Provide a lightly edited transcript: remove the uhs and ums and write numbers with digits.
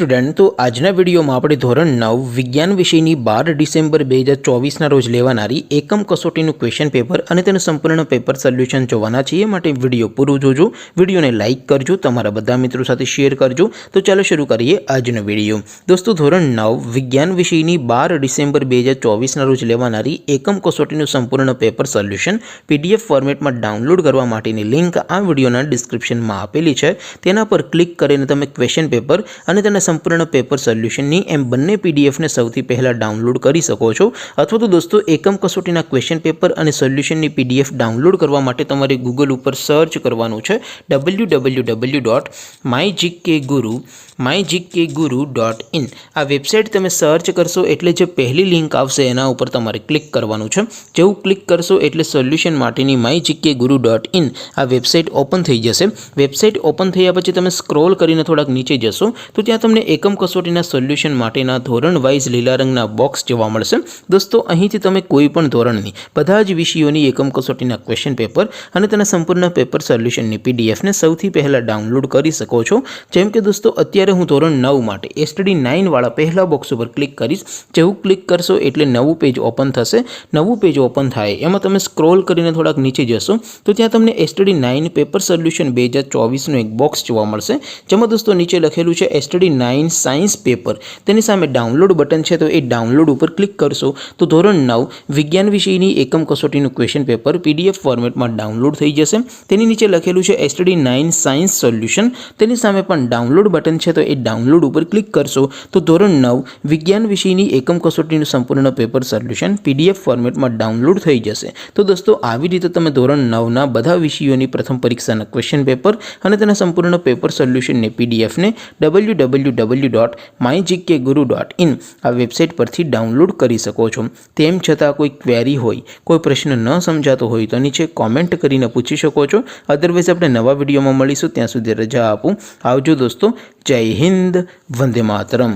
Student तो आजना video में આપણે ધોરણ 9 વિજ્ઞાન વિષયની 12 ડિસેમ્બર 2024 ના રોજ લેવાનારી એકમ કસોટીનું ક્વેશ્ચન પેપર અને તેનું સંપૂર્ણ પેપર સોલ્યુશન જોવાના છીએ। માટે વિડિયો પૂરો જોજો, વિડિયોને લાઈક કરજો, તમારા બધા મિત્રો સાથે શેર કરજો। તો ચાલો શરૂ કરીએ આજનો વિડિયો। દોસ્તો ધોરણ 9 વિજ્ઞાન વિષયની 12 ડિસેમ્બર 2024 ના રોજ લેવાનારી એકમ કસોટીનું સંપૂર્ણ પેપર સોલ્યુશન PDF ફોર્મેટમાં ડાઉનલોડ કરવા માટેની લિંક આ વિડિયોના ડિસ્ક્રિપ્શનમાં આપેલી છે। તેના પર ક્લિક કરીને તમે ક્વેશ્ચન પેપર અને તેના સંપૂર્ણ પેપર સોલ્યુશનની એમ બંને PDF ને સૌથી પહેલા ડાઉનલોડ કરી શકો છો। અથવા તો દોસ્તો એકમ કસોટીના ક્વેશ્ચન પેપર અને સોલ્યુશનની PDF ડાઉનલોડ કરવા માટે તમારે ગૂગલ ઉપર સર્ચ કરવાનું છે www.mygkguru.in। આ વેબસાઇટ તમે સર્ચ કરશો એટલે જે પહેલી લિંક આવશે એના ઉપર તમારે ક્લિક કરવાનું છે। જેવું ક્લિક કરશો એટલે સોલ્યુશન માટેની mygkguru.in આ વેબસાઇટ ઓપન થઈ જશે। વેબસાઇટ ઓપન થયા પછી તમે સ્ક્રોલ કરીને થોડાક નીચે જશો તો ત્યાં તમને એકમ કસોટીના સોલ્યુશન માટેના ધોરણ વાઇઝ લીલા રંગના બોક્સ જોવા મળશે। દોસ્તો અહીંથી તમે કોઈ પણ ધોરણની બધા જ વિષયોની એકમ કસોટીના ક્વેશ્ચન પેપર અને તેના સંપૂર્ણ પેપર સોલ્યુશનની PDF ને સૌથી પહેલા ડાઉનલોડ કરી શકો છો। જેમ કે દોસ્તો અત્યારે હું ધોરણ 9 માટે STD 9 વાળા પહેલા બોક્સ ઉપર ક્લિક કરીશ। જેવું ક્લિક કરશો એટલે નવું પેજ ઓપન થશે। નવું પેજ ઓપન થાય એમાં તમે સ્ક્રોલ કરીને થોડાક નીચે જશો તો ત્યાં તમને STD 9 પેપર સોલ્યુશન 2024 નું એક બોક્સ જોવા મળશે। જેમાં દોસ્તો નીચે લખેલું છે STD 9 સાયન્સ પેપર। તેની સામે ડાઉનલોડ બટન છે તો એ ડાઉનલોડ ઉપર ક્લિક કરશો તો ધોરણ 9 વિજ્ઞાન વિષયની એકમ કસોટીનું ક્વેશ્ચન પેપર PDF ફોર્મેટમાં ડાઉનલોડ થઈ જશે। તેની નીચે લખેલું છે STD 9 સાયન્સ સોલ્યુશન। તેની સામે પણ ડાઉનલોડ બટન છે તો એ ડાઉનલોડ ઉપર ક્લિક કરશો તો ધોરણ 9 વિજ્ઞાન વિષયની એકમ કસોટીનું સંપૂર્ણ પેપર સોલ્યુશન PDF ફોર્મેટમાં ડાઉનલોડ થઈ જશે। તો દોસ્તો આવી રીતે તમે ધોરણ 9ના બધા વિષયોની પ્રથમ પરીક્ષાના ક્વેશ્ચન પેપર અને તેના સંપૂર્ણ પેપર સોલ્યુશનની PDF ને www.mygkguru.in આ વેબસાઇટ પરથી ડાઉનલોડ કરી શકો છો। તેમ છતાં કોઈ ક્વેરી હોય, કોઈ પ્રશ્ન ન સમજાતો હોય તો નીચે કોમેન્ટ કરીને પૂછી શકો છો। અધરવાઇઝ આપણે નવા વિડીયોમાં મળીશું, ત્યાં સુધી રજા આપું। આવજો દોસ્તો, જય હિન્દ, વંદે માતરમ।